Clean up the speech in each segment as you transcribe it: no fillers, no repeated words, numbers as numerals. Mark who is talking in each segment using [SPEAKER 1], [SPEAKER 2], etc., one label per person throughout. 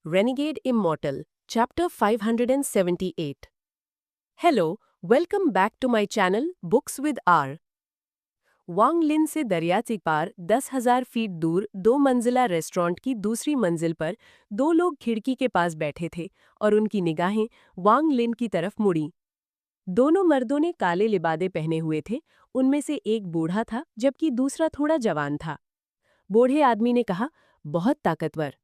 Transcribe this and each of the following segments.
[SPEAKER 1] Renegade Immortal, Chapter 578. Hello, welcome back to my channel Books with R. वांग लिन से दरियाची पार 10,000 feet दूर 2 मंजिला restaurant की दूसरी मंजिल पर दो लोग खिड़की के पास बैठे थे और उनकी निगाहें वांग लिन की तरफ मुड़ी। दोनों मर्दों ने काले लिबादे पहने हुए थे। उनमें से एक बूढ़ा था जबकि दूसरा थोड़ा जवान था। बूढ़े आदमी ने कहा, बहुत ताकतवर।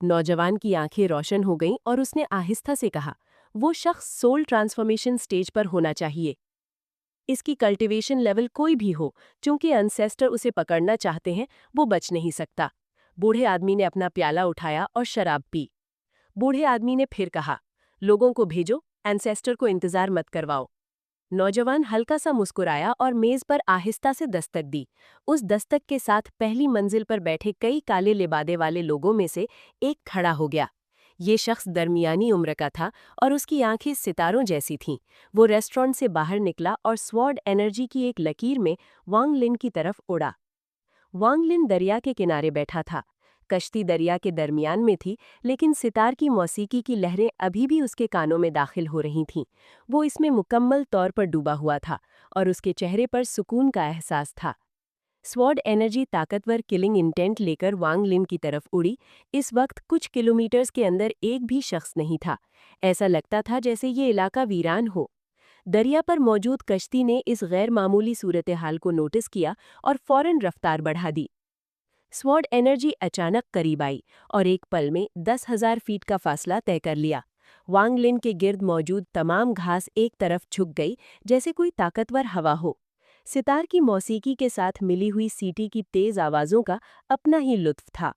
[SPEAKER 1] नौजवान की आंखें रोशन हो गईं और उसने आहिस्ता से कहा, वो शख्स सोल ट्रांसफॉर्मेशन स्टेज पर होना चाहिए। इसकी कल्टीवेशन लेवल कोई भी हो, चूंकि एंसेस्टर उसे पकड़ना चाहते हैं, वो बच नहीं सकता। बूढ़े आदमी ने अपना प्याला उठाया और शराब पी। बूढ़े आदमी ने फिर कहा, लोगों को भेजो, एंसेस्टर को इंतजार मत करवाओ। नौजवान हल्का सा मुस्कुराया और मेज पर आहिस्ता से दस्तक दी। उस दस्तक के साथ पहली मंजिल पर बैठे कई काले लिबादे वाले लोगों में से एक खड़ा हो गया। ये शख्स दरमियानी उम्र का था और उसकी आंखें सितारों जैसी थीं। वो रेस्टोरेंट से बाहर निकला और स्वॉर्ड एनर्जी की एक लकीर में वांग लिन की तरफ उड़ा। वांग लिन दरिया के किनारे बैठा था। कश्ती दरिया के दरमियान में थी, लेकिन सितार की मौसीकी की लहरें अभी भी उसके कानों में दाखिल हो रही थीं। वो इसमें मुकम्मल तौर पर डूबा हुआ था और उसके चेहरे पर सुकून का एहसास था। स्वॉर्ड एनर्जी ताकतवर किलिंग इंटेंट लेकर वांग लिन की तरफ उड़ी। इस वक्त कुछ किलोमीटर्स के अंदर एक भी शख्स नहीं था। ऐसा लगता था जैसे ये इलाका वीरान हो। दरिया पर मौजूद कश्ती ने इस गैर मामूली सूरत हाल को नोटिस किया और फौरन रफ्तार बढ़ा दी। स्वॉर्ड एनर्जी अचानक करीब आई और एक पल में 10,000 फीट का फासला तय कर लिया। वांग लिन के गिर्द मौजूद तमाम घास एक तरफ झुक गई, जैसे कोई ताकतवर हवा हो। सितार की मौसीकी के साथ मिली हुई सीटी की तेज आवाजों का अपना ही लुत्फ था।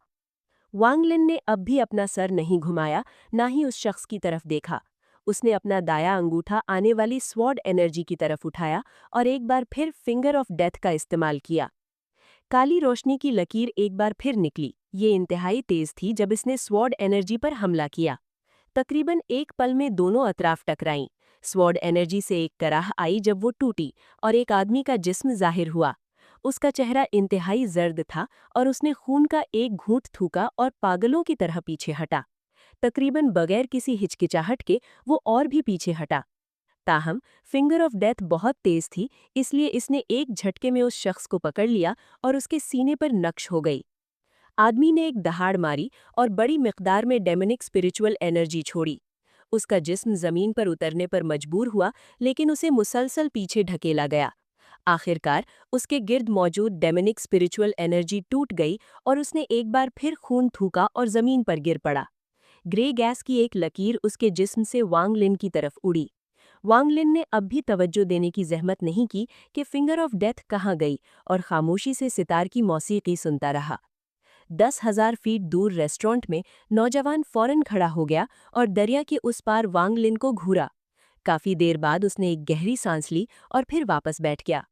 [SPEAKER 1] वांग लिन ने अब भी अपना सर नहीं घुमाया, ना ही उस शख्स की तरफ देखा। उसने अपना दाया अंगूठा आने वाली स्वॉर्ड एनर्जी की तरफ उठाया और एक बार फिर फिंगर ऑफ डेथ का इस्तेमाल किया। काली रोशनी की लकीर एक बार फिर निकली। ये इंतहाई तेज थी जब इसने स्वॉर्ड एनर्जी पर हमला किया। तकरीबन एक पल में दोनों अतराफ टकराईं। स्वॉर्ड एनर्जी से एक कराह आई जब वो टूटी और एक आदमी का जिस्म जाहिर हुआ। उसका चेहरा इंतहाई जर्द था और उसने खून का एक घूंट थूका और पागलों की तरह पीछे हटा। तकरीबन बगैर किसी हिचकिचाहट के वो और भी पीछे हटा। ताहम फिंगर ऑफ डेथ बहुत तेज थी, इसलिए इसने एक झटके में उस शख्स को पकड़ लिया और उसके सीने पर नक्श हो गई। आदमी ने एक दहाड़ मारी और बड़ी मिकदार में डेमोनिक स्पिरिचुअल एनर्जी छोड़ी। उसका जिस्म जमीन पर उतरने पर मजबूर हुआ, लेकिन उसे मुसलसल पीछे ढकेला गया। आखिरकार उसके गिर्द मौजूद डेमोनिक स्पिरिचुअल एनर्जी टूट गई और उसने एक बार फिर खून थूका और जमीन पर गिर पड़ा। ग्रे गैस की एक लकीर उसके जिस्म से वांग लिन की तरफ उड़ी। वांग लिन ने अब भी तवज्जो देने की जहमत नहीं की कि फिंगर ऑफ डेथ कहाँ गई और खामोशी से सितार की मौसीकी सुनता रहा। 10,000 फीट दूर रेस्टोरेंट में नौजवान फौरन खड़ा हो गया और दरिया के उस पार वांग लिन को घूरा। काफी देर बाद उसने एक गहरी सांस ली और फिर वापस बैठ गया।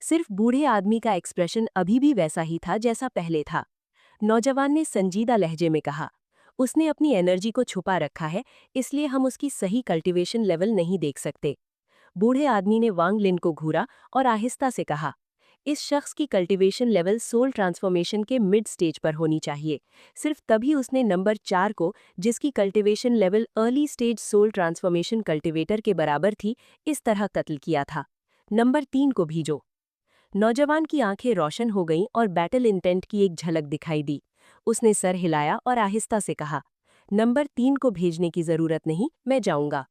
[SPEAKER 1] सिर्फ बूढ़े आदमी का एक्सप्रेशन अभी भी वैसा ही था जैसा पहले था। नौजवान ने संजीदा लहजे में कहा, उसने अपनी एनर्जी को छुपा रखा है, इसलिए हम उसकी सही कल्टीवेशन लेवल नहीं देख सकते। बूढ़े आदमी ने वांग लिन को घूरा और आहिस्ता से कहा, इस शख्स की कल्टीवेशन लेवल सोल ट्रांसफॉर्मेशन के मिड स्टेज पर होनी चाहिए। सिर्फ तभी उसने नंबर 4 को, जिसकी cultivation level early stage soul transformation cultivator के बराबर थी, इस तरह कत्ल किया था। नंबर 3 को भेजो। नौजवान की आंखें रोशन हो गईं और बैटल इंटेंट की एक झलक दिखाई दी। उसने सर हिलाया और आहिस्ता से कहा, नंबर 3 को भेजने की जरूरत नहीं, मैं जाऊंगा।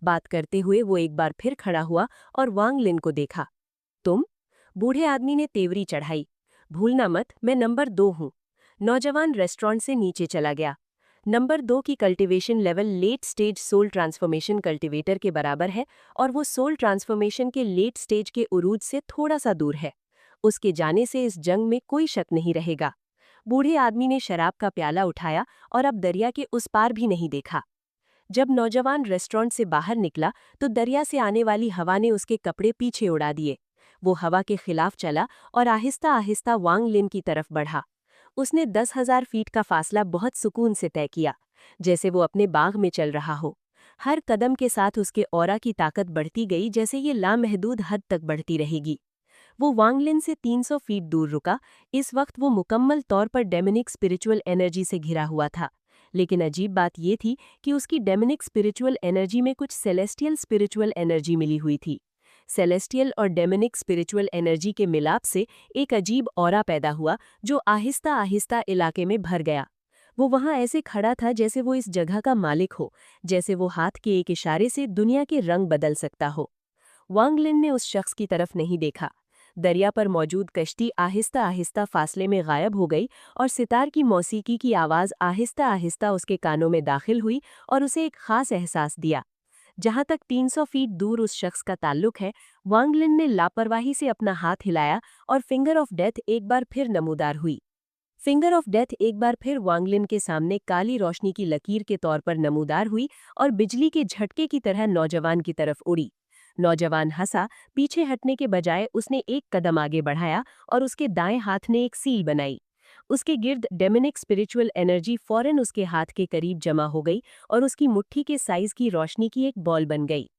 [SPEAKER 1] बात करते हुए वो एक बार फिर खड़ा हुआ और वांग लिन को देखा। तुम? बूढ़े आदमी ने तेवरी चढ़ाई। भूलना मत, मैं नंबर 2 हूं। नौजवान रेस्टोरेंट से नीचे चला गया। नंबर 2 की cultivation level late stage soul transformation cultivator के बराबर है और वो सोल ट्रांसफॉर्मेशन के लेट स्टेज के उरूज से थोड़ा सा दूर है। उसके जाने से इस जंग में कोई शक नहीं रहेगा। बूढ़े आदमी ने शराब का प्याला उठाया और अब दरिया के उस पार भी नहीं देखा। जब नौजवान रेस्टोरेंट से बाहर निकला तो दरिया से आने वाली हवा ने उसके कपड़े पीछे उड़ा दिए। वो हवा के खिलाफ चला और आहिस्ता आहिस्ता वांग लिन की तरफ बढ़ा। उसने 10,000 फीट का फासला बहुत सुकून से तय किया, जैसे वो अपने बाग में चल रहा हो। हर कदम के साथ उसके ऑरा की ताकत बढ़ती गई, जैसे ये लामहदूद हद तक बढ़ती रहेगी। वो वांग लिन से 300 फीट दूर रुका। इस वक्त वो मुकम्मल तौर पर डेमोनिक स्पिरिचुअल एनर्जी से घिरा हुआ था, लेकिन अजीब बात ये थी कि उसकी डेमोनिक स्पिरिचुअल एनर्जी में कुछ सेलेस्टियल स्पिरिचुअल एनर्जी मिली हुई थी। सेलेस्टियल और डेमोनिक स्पिरिचुअल एनर्जी के मिलाप से एक अजीब ऑरा पैदा हुआ जो आहिस्ता आहिस्ता इलाके में भर गया। वो वहां ऐसे खड़ा था जैसे वो इस जगह का मालिक हो, जैसे वो हाथ के एक इशारे से दुनिया के रंग बदल सकता हो। वांग लिन ने उस शख्स की तरफ नहीं देखा। दरिया पर मौजूद कश्ती आहिस्ता आहिस्ता फासले में गायब हो गई और सितार की मौसीकी की आवाज़ आहिस्ता आहिस्ता उसके कानों में दाखिल हुई और उसे एक खास एहसास दिया। जहां तक 300 फीट दूर उस शख्स का ताल्लुक है, वांग लिन ने लापरवाही से अपना हाथ हिलाया और फिंगर ऑफ डेथ एक बार फिर नमूदार हुई। फिंगर ऑफ डेथ एक बार फिर वांग लिन के सामने काली रोशनी की लकीर के तौर पर नमूदार हुई और बिजली के झटके की तरह नौजवान की तरफ उड़ी। नौजवान हंसा, पीछे हटने के बजाय उसने एक कदम आगे बढ़ाया और उसके दाएं हाथ ने एक सील बनाई। उसके गिर्द डेमोनिक स्पिरिचुअल एनर्जी फौरन उसके हाथ के करीब जमा हो गई और उसकी मुट्ठी के साइज की रोशनी की एक बॉल बन गई।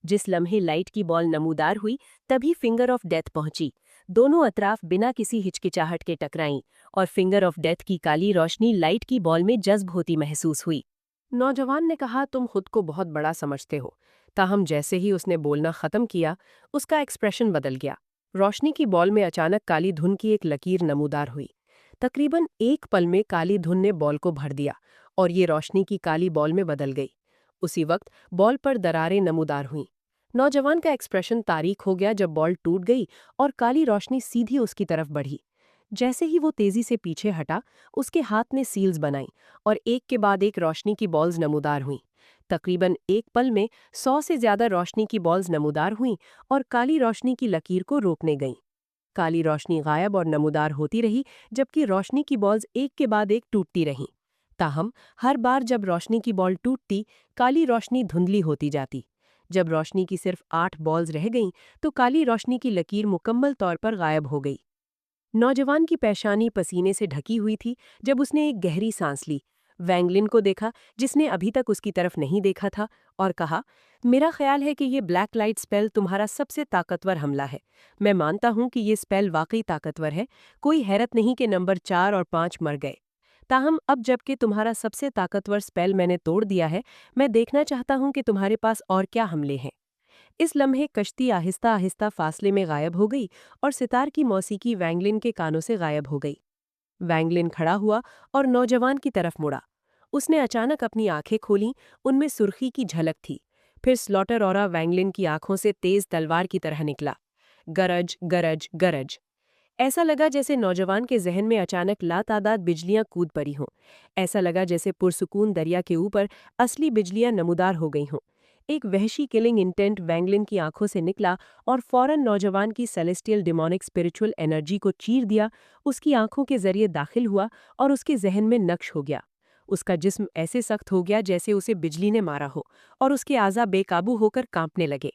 [SPEAKER 1] जिस लम्हे लाइट की बॉल नमूदार हुई, तभी फिंगर ऑफ डेथ पहुंची। दोनों अतराफ बिना किसी हिचकिचाहट के टकराईं और फिंगर ऑफ डेथ की काली रोशनी लाइट की बॉल में जज्ब होती महसूस हुई। नौजवान ने कहा, तुम खुद को बहुत बड़ा समझते हो। ताहम जैसे ही उसने बोलना खत्म किया, उसका एक्सप्रेशन बदल गया। रोशनी की बॉल में अचानक काली धुन की एक लकीर नमूदार हुई। तकरीबन एक पल में काली धुन ने बॉल को भर दिया और ये रोशनी की काली बॉल में बदल गई। उसी वक्त बॉल पर दरारें नमूदार हुईं। नौजवान का एक्सप्रेशन तारीख हो गया जब बॉल टूट गई और काली रोशनी सीधी उसकी तरफ बढ़ी। जैसे ही वो तेजी से पीछे हटा, उसके हाथ ने सील्स बनाई और एक के बाद एक रोशनी की बॉल्स नमूदार हुईं। तकरीबन एक पल में 100 से ज्यादा रोशनी की बॉल्स नमूदार हुईं और काली रोशनी की लकीर को रोकने गईं। काली रोशनी गायब और नमूदार होती रही, जबकि रोशनी की बॉल्स एक के बाद एक टूटती रहीं। ताहम हर बार जब रोशनी की बॉल टूटती, काली रोशनी धुंधली होती जाती। जब रोशनी की सिर्फ 8 बॉल्स रह गईं, तो काली रोशनी की लकीर मुकम्मल तौर पर गायब हो गई। नौजवान की पेशानी पसीने से ढकी हुई थी जब उसने एक गहरी सांस ली, वैंग लिन को देखा जिसने अभी तक उसकी तरफ नहीं देखा था, और कहा, मेरा ख्याल है कि ये ब्लैक लाइट स्पेल तुम्हारा सबसे ताकतवर हमला है। मैं मानता हूं कि ये स्पेल वाकई ताकतवर है। कोई हैरत नहीं कि नंबर 4 और 5 मर गए। ताहम अब जबकि तुम्हारा सबसे ताकतवर स्पेल मैंने तोड़ दिया है, मैं देखना चाहता हूं कि तुम्हारे पास और क्या हमले हैं। इस लम्हे कश्ती आहिस्ता आहिस्ता फासले में गायब हो गई और सितार की मौसीकी वैंगलिन के कानों से गायब हो गई। वैंगलिन खड़ा हुआ और नौजवान की तरफ मुड़ा। उसने अचानक अपनी आंखें खोलीं, उनमें सुर्खी की झलक थी। फिर स्लॉटर औरा वैंगलिन की आंखों से तेज तलवार की तरह निकला। गरज गरज गरज। ऐसा लगा जैसे नौजवान के जहन में अचानक लातादाद बिजलियां कूद पड़ी हों। ऐसा लगा जैसे पुरसुकून दरिया के ऊपर असली बिजलियां नमूदार हो गई हों। एक वहशी किलिंग इंटेंट वैंगलिन की आंखों से निकला और फौरन नौजवान की सेलेस्टियल डिमोनिक स्पिरिचुअल एनर्जी को चीर दिया, उसकी आंखों के जरिए दाखिल हुआ और उसके जहन में नक्श हो गया। उसका जिस्म ऐसे सख्त हो गया जैसे उसे बिजली ने मारा हो और उसके आज़ा बेकाबू होकर कांपने लगे।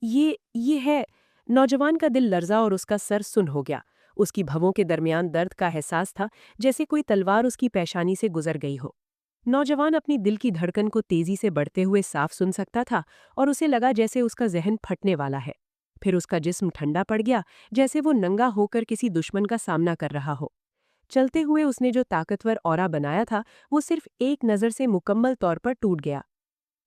[SPEAKER 1] ये है। नौजवान का दिल लर्जा और उसका सर सुन्न हो गया। उसकी भवों के दरमियान दर्द का एहसास था, जैसे कोई तलवार उसकी पेशानी से गुजर गई हो। नौजवान अपनी दिल की धड़कन को तेजी से बढ़ते हुए साफ सुन सकता था और उसे लगा जैसे उसका जहन फटने वाला है। फिर उसका जिस्म ठंडा पड़ गया, जैसे वो नंगा होकर किसी दुश्मन का सामना कर रहा हो। चलते हुए उसने जो ताकतवर ऑरा बनाया था, वो सिर्फ एक नज़र से मुकम्मल तौर पर टूट गया।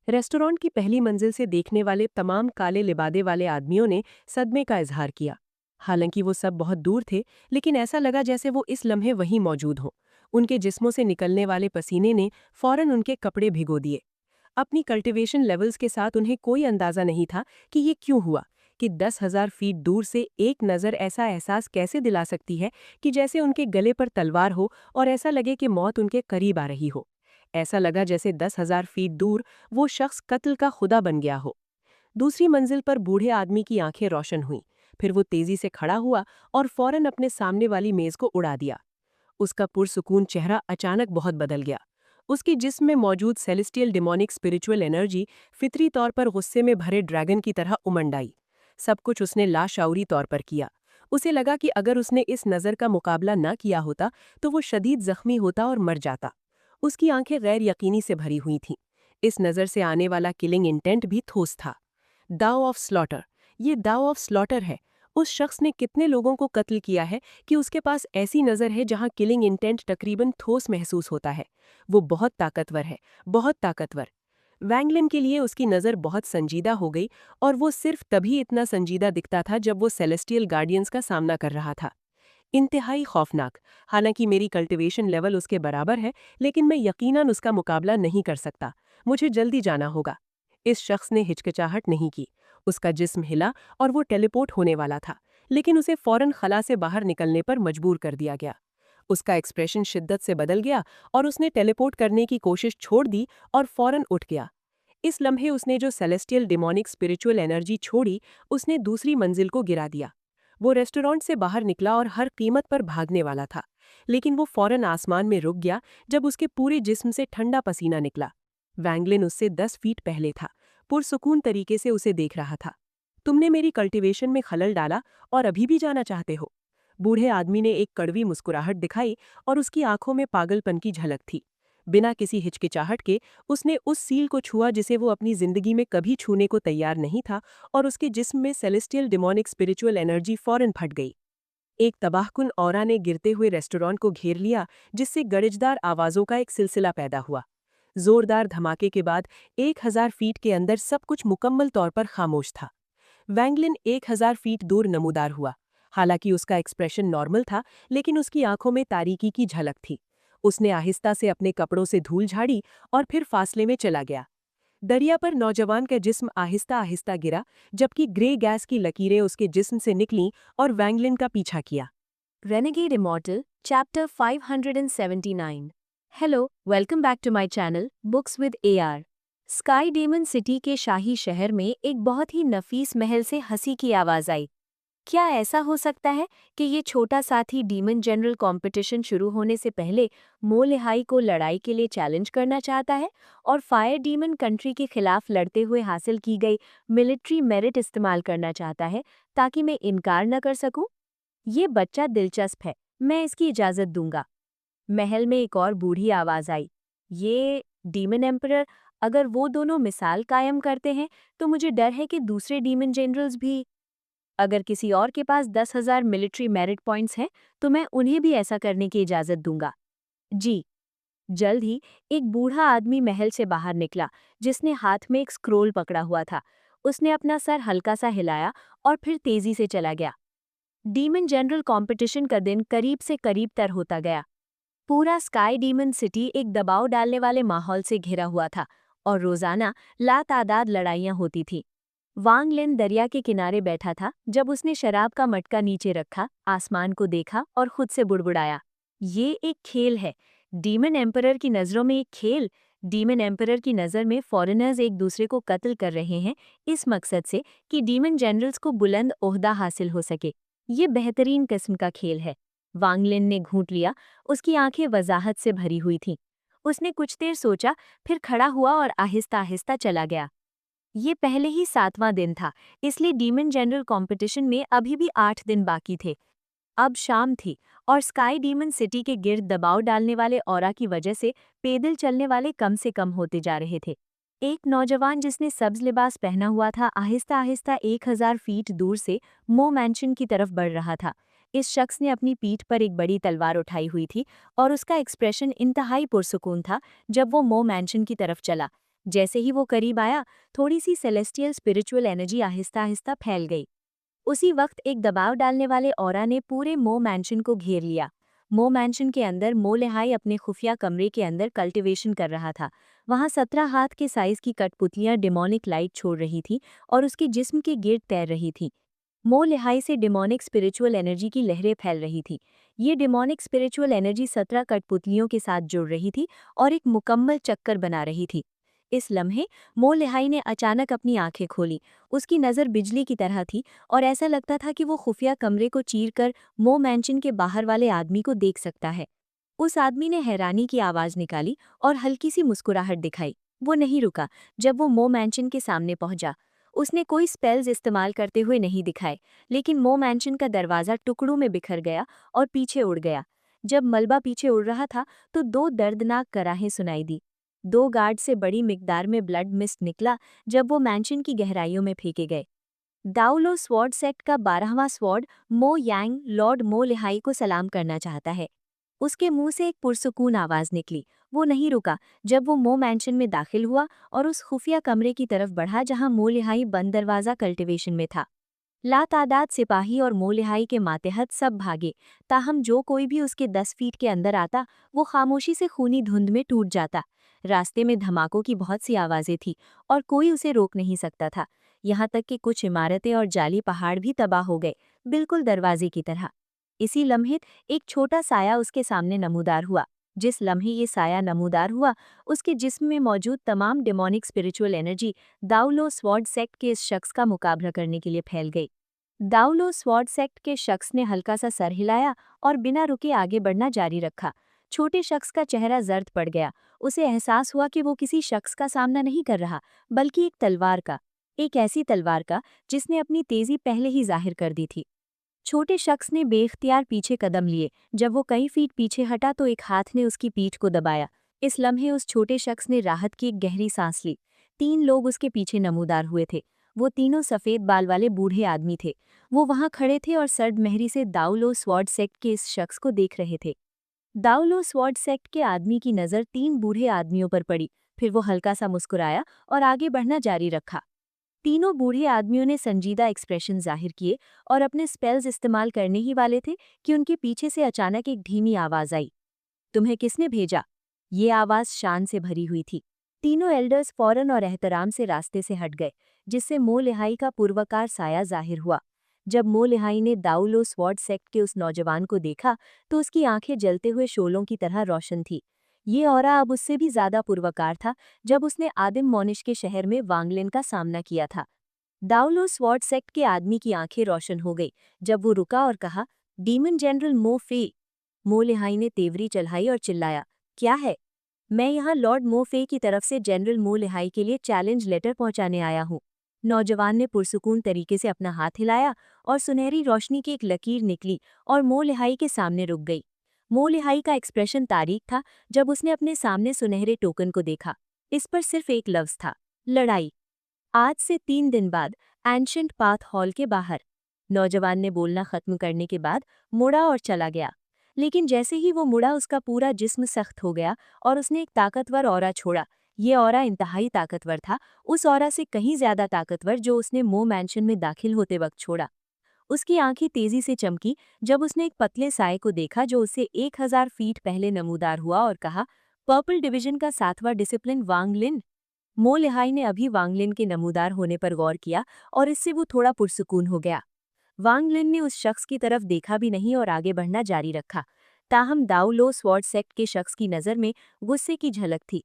[SPEAKER 1] रेस्टोरेंट की पहली मंजिल से देखने वाले तमाम काले लिबादे वाले आदमियों ने सदमे का इजहार किया। हालांकि वो सब बहुत दूर थे, लेकिन ऐसा लगा जैसे वो इस लम्हे वहीं मौजूद हों। उनके जिस्मों से निकलने वाले पसीने ने फौरन उनके कपड़े भिगो दिए। अपनी कल्टीवेशन लेवल्स के साथ उन्हें कोई अंदाजा नहीं था कि ये क्यों हुआ, कि 10,000 फीट दूर से एक नज़र ऐसा एहसास कैसे दिला सकती है कि जैसे उनके गले पर तलवार हो और ऐसा लगे कि मौत उनके करीब आ रही हो। ऐसा लगा जैसे 10,000 फीट दूर वो शख्स कत्ल का खुदा बन गया हो। दूसरी मंजिल पर बूढ़े आदमी की आंखें रोशन हुईं। फिर वो तेजी से खड़ा हुआ और फौरन अपने सामने वाली मेज को उड़ा दिया। उसका पुरसुकून चेहरा अचानक बहुत बदल गया। उसके जिस्म में मौजूद सेलेस्टियल डिमोनिक स्पिरिचुअल एनर्जी फितरी तौर पर गुस्से में भरे ड्रैगन की तरह उमंड आई। सब कुछ उसने लाशऊरी तौर पर किया। उसे लगा कि अगर उसने इस नज़र का मुकाबला न किया होता तो वो शदीद जख्मी होता और मर जाता। उसकी आंखें गैर यकीनी से भरी हुई थीं। इस नज़र से आने वाला किलिंग इंटेंट भी ठोस था। दाव ऑफ स्लॉटर। ये दाव ऑफ स्लॉटर है। उस शख्स ने कितने लोगों को कत्ल किया है कि उसके पास ऐसी नज़र है जहां किलिंग इंटेंट तकरीबन ठोस महसूस होता है। वो बहुत ताकतवर है, बहुत ताकतवर। वैंगलिन के लिए उसकी नज़र बहुत संजीदा हो गई, और वो सिर्फ तभी इतना संजीदा दिखता था जब वो सेलेस्टियल गार्डियंस का सामना कर रहा था। इंतहाई खौफनाक। हालांकि मेरी कल्टीवेशन लेवल उसके बराबर है, लेकिन मैं यकीनन उसका मुकाबला नहीं कर सकता। मुझे जल्दी जाना होगा। इस शख्स ने हिचकिचाहट नहीं की। उसका जिस्म हिला और वो टेलीपोर्ट होने वाला था, लेकिन उसे फौरन खला से बाहर निकलने पर मजबूर कर दिया गया। उसका एक्सप्रेशन शिद्दत से बदल गया और उसने टेलीपोर्ट करने की कोशिश छोड़ दी और फौरन उठ गया। इस लम्हे उसने जो सेलेस्टियल डिमोनिक स्पिरिचुअल एनर्जी छोड़ी, उसने दूसरी मंजिल को गिरा दिया। वो रेस्टोरेंट से बाहर निकला और हर कीमत पर भागने वाला था, लेकिन वो फौरन आसमान में रुक गया जब उसके पूरे जिस्म से ठंडा पसीना निकला। वैंगलिन उससे 10 फीट पहले था, पुरसुकून तरीके से उसे देख रहा था। तुमने मेरी कल्टीवेशन में खलल डाला और अभी भी जाना चाहते हो? बूढ़े आदमी ने एक कड़वी मुस्कुराहट दिखाई और उसकी आंखों में पागलपन की झलक थी। बिना किसी हिचकिचाहट के उसने उस सील को छुआ जिसे वो अपनी जिंदगी में कभी छूने को तैयार नहीं था, और उसके जिस्म में सेलेस्टियल डिमोनिक स्पिरिचुअल एनर्जी फौरन फट गई। एक तबाहकुन औरा ने गिरते हुए रेस्टोरेंट को घेर लिया, जिससे गरजदार आवाजों का एक सिलसिला पैदा हुआ। जोरदार धमाके के बाद 1000 फीट के अंदर सब कुछ मुकम्मल तौर पर खामोश था। वैंगलिन 1000 फीट दूर नमूदार हुआ। हालांकि उसका एक्सप्रेशन नॉर्मल था, लेकिन उसकी आंखों में तारीकी की झलक थी। उसने आहिस्ता से अपने कपड़ों से धूल झाड़ी और फिर फासले में चला गया। दरिया पर नौजवान का जिस्म आहिस्ता आहिस्ता गिरा, जबकि ग्रे गैस की लकीरें उसके जिस्म से निकलीं और वैंगलिन का पीछा किया। Renegade Immortal, Chapter 579. Hello, welcome back to my channel books with AR। Sky demon city के शाही शहर में एक बहुत ही नफीस महल से हंसी की आवाज आई। क्या ऐसा हो सकता है कि ये छोटा साथी डीमन जनरल कंपटीशन शुरू होने से पहले मोलिहाई को लड़ाई के लिए चैलेंज करना चाहता है और फायर डीमन कंट्री के खिलाफ लड़ते हुए हासिल की गई मिलिट्री मेरिट इस्तेमाल करना चाहता है ताकि मैं इनकार न कर सकूं? ये बच्चा दिलचस्प है, मैं इसकी इजाजत दूंगा। महल में एक और बूढ़ी आवाज आई। ये डीमन एम्परर, अगर वो दोनों मिसाल कायम करते हैं तो मुझे डर है कि दूसरे डीमन जनरल्स भी। अगर किसी और के पास 10,000 मिलिट्री मेरिट पॉइंट्स हैं तो मैं उन्हें भी ऐसा करने की इजाजत दूंगा। जी। जल्द ही एक बूढ़ा आदमी महल से बाहर निकला, जिसने हाथ में एक स्क्रोल पकड़ा हुआ था। उसने अपना सर हल्का सा हिलाया और फिर तेजी से चला गया। डीमन जनरल कंपटीशन का दिन करीब से करीब तर होता गया। पूरा स्काई डीमन सिटी एक दबाव डालने वाले माहौल से घिरा हुआ था और रोजाना लातादाद लड़ाइयां होती थी। वांग लिन दरिया के किनारे बैठा था जब उसने शराब का मटका नीचे रखा, आसमान को देखा और खुद से बुड़बुड़ाया। ये एक खेल है। डीमन एम्परर की नज़रों में एक खेल। डीमन एम्परर की नज़र में फॉरेनर्स एक दूसरे को कत्ल कर रहे हैं, इस मकसद से कि डीमन जनरल्स को बुलंद ओहदा हासिल हो सके। ये बेहतरीन किस्म का खेल है। वांग लिन ने घूंट लिया। उसकी आंखें वजाहत से भरी हुई थीं। उसने कुछ देर सोचा, फिर खड़ा हुआ और आहिस्ता आहिस्ता चला गया। ये पहले ही 7वां दिन था, इसलिए डीमन जनरल कंपटीशन में अभी भी 8 दिन बाकी थे। अब शाम थी और स्काई डीमन सिटी के गिर्द दबाव डालने वाले ऑरा की वजह से पैदल चलने वाले कम से कम होते जा रहे थे। एक नौजवान जिसने सब्ज लिबास पहना हुआ था आहिस्ता आहिस्ता 1000 फीट दूर से मो मैंशन की तरफ बढ़ रहा था। इस शख्स ने अपनी पीठ पर एक बड़ी तलवार उठाई हुई थी और उसका एक्सप्रेशन इंतहाई पुरसुकून था जब वो मो मैंशन की तरफ चला। जैसे ही वो करीब आया, थोड़ी सी celestial spiritual energy Aahista Aahista फैल गई। उसी वक्त एक दबाव डालने वाले ऑरा ने पूरे मो मैंशन को घेर लिया। मो मैंशन के अंदर मो लिहाई अपने खुफिया कमरे के अंदर कल्टीवेशन कर रहा था। वहां 17 हाथ के साइज की कठपुतलियां डिमोनिक लाइट छोड़ रही थी और उसके जिस्म के गिर्द तैर रही थी। मो लिहाई से डिमोनिक स्पिरिचुअल एनर्जी की लहरें फैल रही थी। ये डिमोनिक स्पिरिचुअल एनर्जी 17 कठपुतलियों के साथ जुड़ रही थी और एक मुकम्मल चक्कर बना रही थी। इस लम्हे मो लिहाई ने अचानक अपनी आंखें खोली। उसकी नज़र बिजली की तरह थी और ऐसा लगता था कि वो खुफिया कमरे को चीरकर मो मैंशन के बाहर वाले आदमी को देख सकता है। उस आदमी ने हैरानी की आवाज़ निकाली और हल्की सी मुस्कुराहट दिखाई। वो नहीं रुका जब वो मो मैंशन के सामने पहुंचा। उसने कोई स्पेल्स इस्तेमाल करते हुए नहीं दिखाए, लेकिन मो मैंशन का दरवाज़ा टुकड़ों में बिखर गया और पीछे उड़ गया। जब मलबा पीछे उड़ रहा था तो 2 दर्दनाक कराहें सुनाई दी। 2 गार्ड से बड़ी मिकदार में ब्लड मिस्ट निकला जब वो मैंशन की गहराइयों में फेंके गए।
[SPEAKER 2] दाओलो स्वॉर्ड सेक्ट का 12वां स्वॉर्ड मो यांग लॉर्ड मो लिहाई को सलाम करना चाहता है। उसके मुंह से एक पुरसुकून आवाज निकली। वो नहीं रुका जब वो मो मैंशन में दाखिल हुआ और उस खुफिया कमरे की तरफ बढ़ा जहां मो लिहाई बंद दरवाजा कल्टीवेशन में था। लातादाद सिपाही और मो लिहाई के मातेहत सब भागे, ताहम जो कोई भी उसके 10 फीट के अंदर आता वो खामोशी से खूनी धुंध में टूट जाता। रास्ते में धमाकों की बहुत सी आवाजें थी और कोई उसे रोक नहीं सकता था। यहाँ तक कि कुछ इमारतें और जाली पहाड़ भी तबाह हो गए, बिल्कुल दरवाजे की तरह। इसी लम्हे एक छोटा साया उसके सामने नमूदार हुआ। जिस लम्हे ये साया नमूदार हुआ, उसके जिस्म में मौजूद तमाम डेमोनिक स्पिरिचुअल एनर्जी दाउलो स्वॉर्ड सेक्ट के इस शख्स का मुकाबला करने के लिए फैल गई। दाउलो स्वॉर्ड सेक्ट के शख्स ने हल्का सा सर हिलाया और बिना रुके आगे बढ़ना जारी रखा। छोटे शख्स का चेहरा जर्द पड़ गया। उसे एहसास हुआ कि वो किसी शख्स का सामना नहीं कर रहा, बल्कि एक तलवार का। एक ऐसी तलवार का जिसने अपनी तेजी पहले ही जाहिर कर दी थी। छोटे शख्स ने बेख्तियार पीछे कदम लिए। जब वो कई फीट पीछे हटा तो एक हाथ ने उसकी पीठ को दबाया। इस लम्हे उस छोटे शख्स ने राहत की एक गहरी सांस ली। 3 लोग उसके पीछे नमूदार हुए थे। वो तीनों सफ़ेद बाल वाले बूढ़े आदमी थे। वो वहां खड़े थे और सर्द मेहरी से दाउलो स्वॉर्ड सेक्ट के इस शख्स को देख रहे थे। दाउलो स्वॉर्ड सेक्ट के आदमी की नज़र 3 बूढ़े आदमियों पर पड़ी। फिर वो हल्का सा मुस्कुराया और आगे बढ़ना जारी रखा। तीनों बूढ़े आदमियों ने संजीदा एक्सप्रेशन जाहिर किए और अपने स्पेल्स इस्तेमाल करने ही वाले थे कि उनके पीछे से अचानक एक धीमी आवाज आई। तुम्हें किसने भेजा? ये आवाज शान से भरी हुई थी। तीनों एल्डर्स फौरन और एहतराम से रास्ते से हट गए, जिससे मो लिहाई का पूर्वकार साया जाहिर हुआ। जब मो लिहाई ने दाउलो स्वॉर्ड सेक्ट के उस नौजवान को देखा तो उसकी आंखें जलते हुए शोलों की तरह रोशन थी। ये औरा अब उससे भी ज्यादा पूर्वकार था जब उसने आदिम मोनिश के शहर में वांगलिन का सामना किया था। दाउलो स्वॉर्ड सेक्ट के आदमी की आंखें रोशन हो गई जब वो रुका और कहा, डीमन जनरल मो फे। मो लिहाई ने तेवरी चढ़ाई और चिल्लाया, क्या है? मैं यहाँ लॉर्ड मो फे की तरफ से जनरल मो लिहाई के लिए चैलेंज लेटर पहुंचाने आया हूँ। नौजवान ने पुरसुकून तरीके से अपना हाथ हिलाया और सुनहरी रोशनी की एक लकीर निकली और मो लिहाई के सामने रुक गई। मो लिहाई का एक्सप्रेशन तारीक था जब उसने अपने सामने सुनहरे टोकन को देखा। इस पर सिर्फ एक लफ्ज था, लड़ाई। आज से 3 दिन बाद एंशंट पाथ हॉल के बाहर। नौजवान ने बोलना खत्म करने के बाद मुड़ा और चला गया। लेकिन जैसे ही वो मुड़ा उसका पूरा जिस्म सख्त हो गया और उसने एक ताकतवर ऑरा छोड़ा। ये ऑरा इंतहाई ताकतवर था, उस ऑरा से कहीं ज्यादा ताकतवर जो उसने मो मैंशन में दाखिल होते वक्त छोड़ा। उसकी आंखें तेजी से चमकी जब उसने एक पतले साए को देखा जो उससे 1000 फीट पहले नमूदार हुआ और कहा, पर्पल डिवीजन का 7वां डिसिप्लिन वांग लिन। मो लिहाई ने अभी वांगलिन के नमूदार होने पर गौर किया और इससे वो थोड़ा पुरसुकून हो गया। वांगलिन ने उस शख्स की तरफ देखा भी नहीं और आगे बढ़ना जारी रखा। ताहम दाउलो स्वॉर्ड सेक्ट के शख्स की नज़र में गुस्से की झलक थी।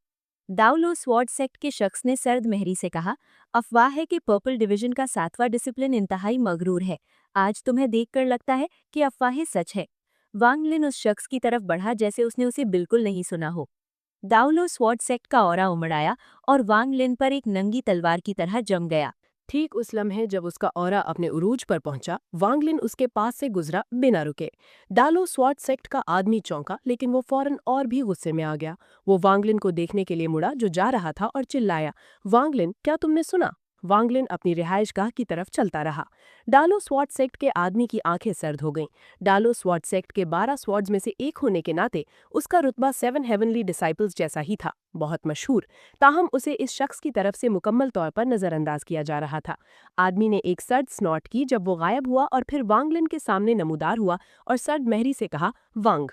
[SPEAKER 2] दाउलो स्वॉर्ड सेक्ट के शख्स ने सर्द मेहरी से कहा, अफवाह है कि पर्पल डिवीजन का 7वां डिसिप्लिन इंतहाई मगरूर है। आज तुम्हें देखकर लगता है कि अफवाहें सच है। वांगलिन उस शख्स की तरफ बढ़ा जैसे उसने उसे बिल्कुल नहीं सुना हो। दाउलो स्वॉर्ड सेक्ट का ऑरा उमड़ और वांग लिन पर एक नंगी तलवार की तरह जम गया।
[SPEAKER 1] ठीक उस लम्हे जब उसका ऑरा अपने उरूज पर पहुंचा, वांगलिन उसके पास से गुजरा बिना रुके। डालो स्वॉर्ड सेक्ट का आदमी चौंका, लेकिन वो फौरन और भी गुस्से में आ गया। वो वांगलिन को देखने के लिए मुड़ा जो जा रहा था और चिल्लाया, वांगलिन, क्या तुमने सुना? वांगलिन अपनी रिहाइशगाह की तरफ चलता रहा। डालो स्वॉर्ड सेक्ट के आदमी की आंखें सर्द हो गईं। डालो स्वॉर्ड सेक्ट के 12 स्वॉर्ड्स में से एक होने के नाते उसका रुतबा 7 हेवनली डिसाइपल्स जैसा ही था, बहुत मशहूर। ताहम उसे इस शख्स की तरफ से मुकम्मल तौर पर नजरअंदाज किया जा रहा था। आदमी ने एक सर्द स्नॉट की जब वो गायब हुआ और फिर वांगलिन के सामने नमूदार हुआ और सर्द मेहरी से कहा, वांग।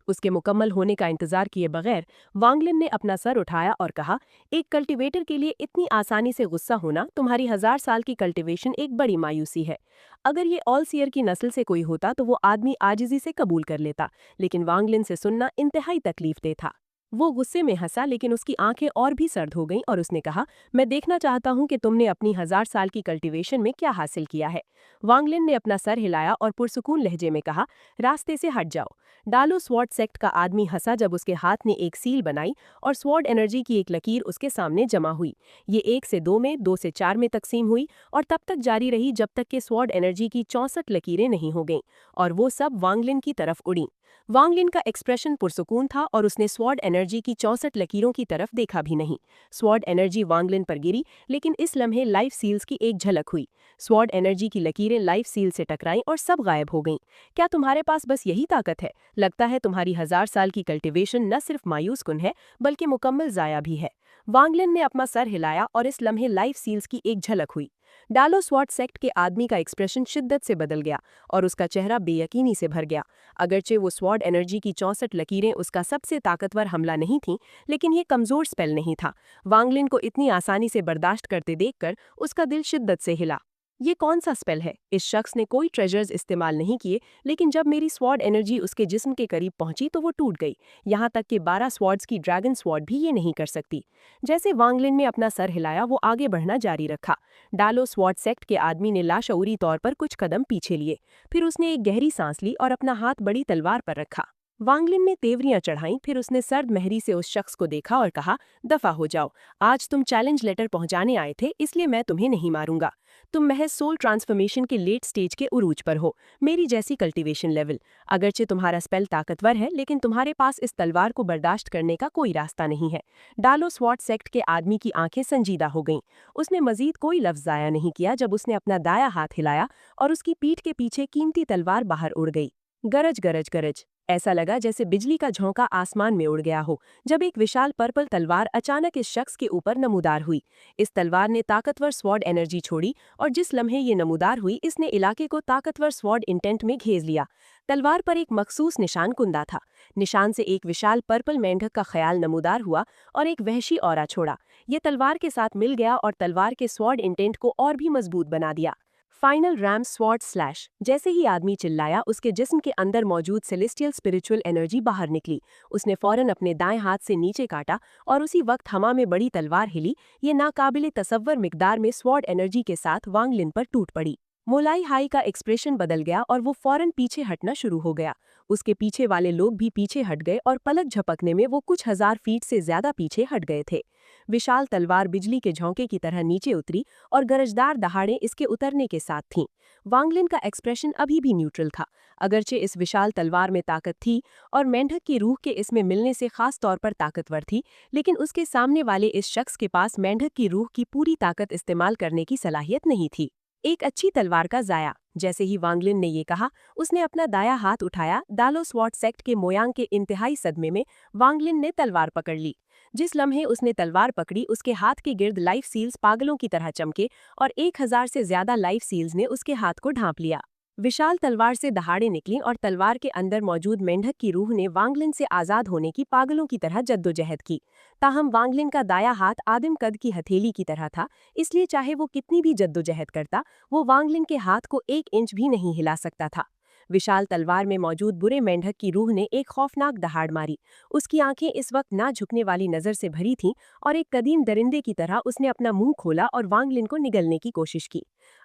[SPEAKER 1] उसके मुकम्मल होने का इंतजार किए बगैर वांगलिन ने अपना सर उठाया और कहा, एक कल्टीवेटर के लिए इतनी आसानी से गुस्सा होना तुम्हारी 1000 साल की कल्टीवेशन एक बड़ी मायूसी है। अगर ये ऑल सीयर की नस्ल से कोई होता तो वो आदमी आजिजी से कबूल कर लेता, लेकिन वांगलिन से सुनना इंतहाई तकलीफदेह था। वो गुस्से में हंसा, लेकिन उसकी आंखें और भी सर्द हो गईं और उसने कहा, मैं देखना चाहता हूं कि तुमने अपनी 1000 साल की कल्टीवेशन में क्या हासिल किया है। वांगलिन ने अपना सर हिलाया और पुरसुकून लहजे में कहा, रास्ते से हट जाओ। डालो स्वॉर्ड सेक्ट का आदमी हंसा जब उसके हाथ ने एक सील बनाई और स्वॉर्ड एनर्जी की एक लकीर उसके सामने जमा हुई। ये 1 से 2 में, 2 से 4 में तकसीम हुई और तब तक जारी रही जब तक कि स्वॉर्ड एनर्जी की 64 लकीरें नहीं हो गईं और वो सब वांगलिन की तरफ उड़ीं। वांगलिन का एक्सप्रेशन पुरसुकून था और उसने स्वॉर्ड एनर्जी की 64 लकीरों की तरफ देखा भी नहीं। स्वॉर्ड एनर्जी वांग लिन पर गिरी, लेकिन इस लम्हे लाइफ सील्स की एक झलक हुई। स्वॉर्ड एनर्जी की लकीरें लाइफ सील से टकराईं और सब गायब हो गईं। क्या तुम्हारे पास बस यही ताकत है? लगता है तुम्हारी 1000 साल की कल्टीवेशन न सिर्फ मायूस कुन है, बल्कि मुकम्मल जाया भी है। वांग लिन ने अपना सर हिलाया और इस लम्हे लाइफ सील्स की एक झलक हुई। डालो स्वॉर्ड सेक्ट के आदमी का एक्सप्रेशन शिद्दत से बदल गया और उसका चेहरा बेयकीनी से भर गया। अगरचे वो स्वॉर्ड एनर्जी की 64 लकीरें उसका सबसे ताकतवर हमला नहीं थीं, लेकिन ये कमजोर स्पेल नहीं था। वांग लिन को इतनी आसानी से बर्दाश्त करते देखकर उसका दिल शिद्दत से हिला। ये कौन सा स्पेल है? इस शख्स ने कोई ट्रेजर्स इस्तेमाल नहीं किए, लेकिन जब मेरी स्वॉर्ड एनर्जी उसके जिस्म के करीब पहुंची तो वो टूट गई। यहाँ तक कि 12 स्वॉर्ड्स की ड्रैगन स्वॉर्ड भी ये नहीं कर सकती। जैसे वांग लिन ने अपना सर हिलाया, वो आगे बढ़ना जारी रखा। डालो स्वॉर्ड सेक्ट के आदमी ने लाशऊरी तौर पर कुछ कदम पीछे लिए। फिर उसने एक गहरी सांस ली और अपना हाथ बड़ी तलवार पर रखा। वांग लिन ने तेवरियां चढ़ाईं, फिर उसने सर्द महरी से उस शख्स को देखा और कहा, दफा हो जाओ। आज तुम चैलेंज लेटर पहुंचाने आए थे, इसलिए मैं तुम्हें नहीं मारूंगा। तुम महज सोल ट्रांसफॉर्मेशन के लेट स्टेज के उरूज पर हो, मेरी जैसी कल्टीवेशन लेवल। अगरचे तुम्हारा स्पेल ताकतवर है, लेकिन तुम्हारे पास इस तलवार को बर्दाश्त करने का कोई रास्ता नहीं है। डालो स्वॉर्ड सेक्ट के आदमी की आंखें संजीदा हो गईं। उसने मजीद कोई लफ्ज जाया नहीं किया जब उसने अपना दाया हाथ हिलाया और उसकी पीठ के पीछे कीमती तलवार बाहर उड़ गई। गरज गरज गरज, ऐसा लगा जैसे बिजली का झोंका आसमान में उड़ गया हो जब एक विशाल पर्पल तलवार अचानक इस शख्स के ऊपर नमूदार हुई। इस तलवार ने ताकतवर स्वॉर्ड एनर्जी छोड़ी और जिस लम्हे ये नमूदार हुई, इसने इलाके को ताकतवर स्वॉर्ड इंटेंट में घेर लिया। तलवार पर एक मखसूस निशान कुंदा था। निशान से एक विशाल पर्पल मेंढक का ख्याल नमूदार हुआ और एक वहशी औरा छोड़ा। ये तलवार के साथ मिल गया और तलवार के स्वॉर्ड इंटेंट को और भी मजबूत बना दिया। Final RAM sword slash. जैसे ही आदमी चिल्लाया, उसके जिस्म के अंदर मौजूद सेलेस्टियल स्पिरिचुअल एनर्जी बाहर निकली। उसने फौरन अपने दाएं हाथ से नीचे काटा और उसी वक्त हवा में बड़ी तलवार हिली। ये नाकाबिले तसव्वुर मिकदार में स्वॉर्ड एनर्जी के साथ वांग लिन पर टूट पड़ी। मोलाई हाई का एक्सप्रेशन बदल गया और वो फौरन पीछे हटना शुरू हो गया। उसके पीछे वाले लोग भी पीछे हट गए और पलक झपकने में वो कुछ हजार फीट से ज्यादा पीछे हट गए थे। विशाल तलवार बिजली के झोंके की तरह नीचे उतरी और गरजदार दहाड़ें इसके उतरने के साथ थीं। वांग लिन का एक्सप्रेशन अभी भी न्यूट्रल था। अगरचे इस विशाल तलवार में ताकत थी और मेंढक की रूह के इसमें मिलने से खास तौर पर ताकतवर थी, लेकिन उसके सामने वाले इस शख्स के पास मेंढक की रूह की पूरी ताकत इस्तेमाल करने की सलाहियत नहीं थी। एक अच्छी तलवार का जाया। जैसे ही वांग लिन ने ये कहा, उसने अपना दाया हाथ उठाया। डालो स्वॉर्ड सेक्ट के मोयांग के इंतहाई सदमे में वांग लिन ने तलवार पकड़ ली। जिस लम्हे उसने तलवार पकड़ी, उसके हाथ के गिर्द लाइफ सील्स पागलों की तरह चमके और 1000 से ज्यादा लाइफ सील्स ने उसके हाथ को ढांप लिया। विशाल तलवार से दहाड़े निकली और तलवार के अंदर मौजूद मेंढक की रूह ने वांग लिन से आजाद होने की पागलों की तरह जद्दोजहद की। ताहम वांग लिन का दाया हाथ आदिम कद की हथेली की तरह था, इसलिए चाहे वो कितनी भी जद्दोजहद करता, वो वांग लिन के हाथ को 1 इंच भी नहीं हिला सकता था। विशाल तलवार में मौजूद बुरे मेंढक की रूह ने एक खौफनाक दहाड़ मारी। उसकी आंखें इस वक्त ना झुकने वाली नजर से भरी थीं और एक कदीम दरिंदे की तरह उसने अपना मुंह खोला और वांग लिन को निगलने की कोशिश की।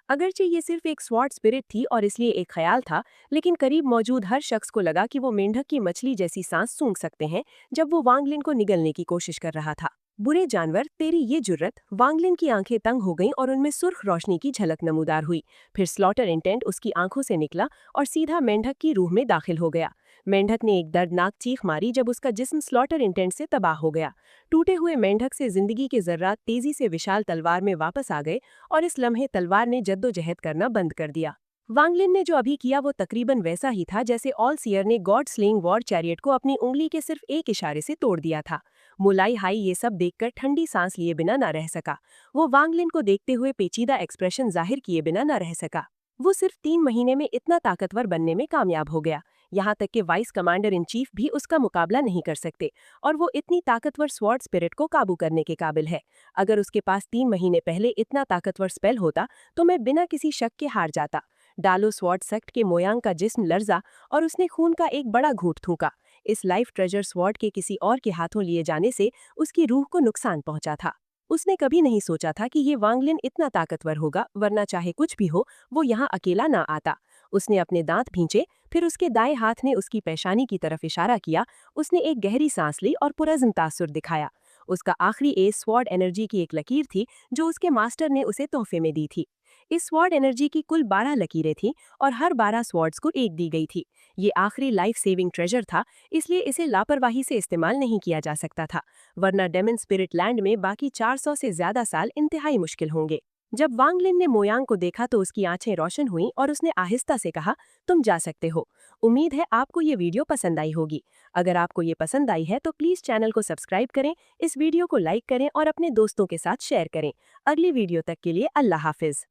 [SPEAKER 1] अगरचे ये सिर्फ एक स्वॉर्ड स्पिरिट थी और इसलिए एक ख्याल था, लेकिन करीब मौजूद हर शख्स को लगा कि वो मेंढक की मछली जैसी सांस सूंघ सकते हैं जब वो वांग लिन को निगलने की कोशिश कर रहा था। बुरे जानवर, तेरी ये जुर्रत! वांग लिन की आंखें तंग हो गईं और उनमें सुर्ख रोशनी की झलक नमूदार हुई। फिर स्लॉटर इंटेंट उसकी आंखों से निकला और सीधा मेंढक की रूह में दाखिल हो गया। मेंढक ने एक दर्दनाक चीख मारी जब उसका जिस्म स्लॉटर इंटेंट से तबाह हो गया। टूटे हुए मेंढक से जिंदगी के जर्रात तेजी से विशाल तलवार में वापस आ गए और इस लम्हे तलवार ने जद्दोजहद करना बंद कर दिया। वांग लिन ने जो अभी किया वो तकरीबन वैसा ही था जैसे ऑल सियर ने गॉड स्लेइंग वॉर चैरियट को अपनी उंगली के सिर्फ एक इशारे से तोड़ दिया था। मोलाई हाई ये सब देखकर ठंडी सांस लिए बिना न रह सका। वो वांग लिन को देखते हुए पेचीदा एक्सप्रेशन जाहिर किए बिना न रह सका। वो सिर्फ 3 महीने में इतना ताकतवर बनने में कामयाब हो गया। यहाँ तक कि वाइस कमांडर इन चीफ भी उसका मुकाबला नहीं कर सकते, और वो इतनी ताकतवर स्वॉर्ड स्पिरिट को काबू करने के काबिल है। अगर उसके पास 3 महीने पहले इतना ताकतवर स्पेल होता तो मैं बिना किसी शक के हार जाता। डालो स्वॉर्ड सेक्ट के मोयांग का जिस्म लर्जा और उसने खून का एक बड़ा घूंट थूका। इस लाइफ ट्रेजर स्वॉर्ड के किसी और के हाथों लिए जाने से उसकी रूह को नुकसान पहुंचा था। उसने कभी नहीं सोचा था कि ये वांग लिन इतना ताकतवर होगा, वरना चाहे कुछ भी हो वो यहाँ अकेला ना आता। उसने अपने दांत भींचे, फिर उसके दाएं हाथ ने उसकी पेशानी की तरफ इशारा किया। उसने एक गहरी सांस ली और पुरज़्म तासुर दिखाया। उसका आखिरी एस स्वॉर्ड एनर्जी की एक लकीर थी जो उसके मास्टर ने उसे तोहफे में दी थी। इस स्वॉर्ड एनर्जी की कुल 12 लकीरें थीं और हर 12 स्वॉर्ड्स को एक दी गई थी। ये आखिरी लाइफ सेविंग ट्रेजर था, इसलिए इसे लापरवाही से इस्तेमाल नहीं किया जा सकता था, वरना डेमन स्पिरिट लैंड में बाकी 400 से ज्यादा साल इंतहाई मुश्किल होंगे। जब वांग लिन ने मोयांग को देखा तो उसकी आंखें रोशन हुईं और उसने आहिस्ता से कहा, तुम जा सकते हो। उम्मीद है आपको ये वीडियो पसंद आई होगी। अगर आपको ये पसंद आई है तो प्लीज़ चैनल को सब्सक्राइब करें, इस वीडियो को लाइक करें और अपने दोस्तों के साथ शेयर करें। अगली वीडियो तक के लिए अल्लाह हाफिज़।